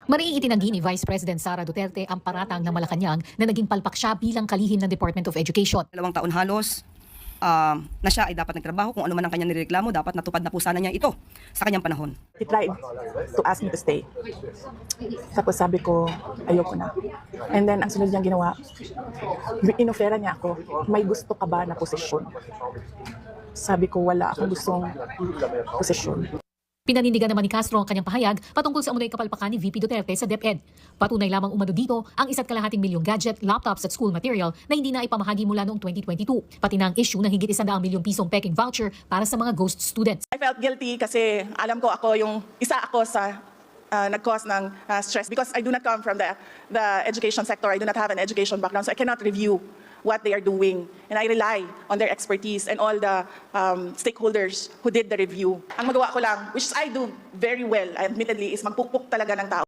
Mariing itinanggi ni Vice President Sara Duterte ang paratang ng Malacanang na naging palpak siya bilang kalihim ng Department of Education. 2 taon halos na siya ay dapat nagtrabaho. Kung ano man ang kanyang nireklamo, dapat natupad na po sana niya ito sa kanyang panahon. He tried to ask me to stay. Tapos sabi ko, ayoko na. And then, ang sunod niyang ginawa, inofera niya ako, may gusto ka ba na posisyon? Sabi ko, wala akong gustong posisyon. Pinanindigan naman ni Castro ang kanyang pahayag patungkol sa umunoy kapalpakan ni VP Duterte sa DepEd. Patunay lamang umano dito ang 1.2 milyong gadget, laptops at school material na hindi na ipamahagi mula noong 2022. Pati na ang issue ng higit 100 milyong pisong peking voucher para sa mga ghost students. I felt guilty kasi alam ko isa ako sa nag-cause ng stress because I do not come from the education sector. I do not have an education background, so I cannot review what they are doing. And I rely on their expertise and all the stakeholders who did the review. Ang magawa ko lang, which I do very well, admittedly, is magpukpok talaga ng tao.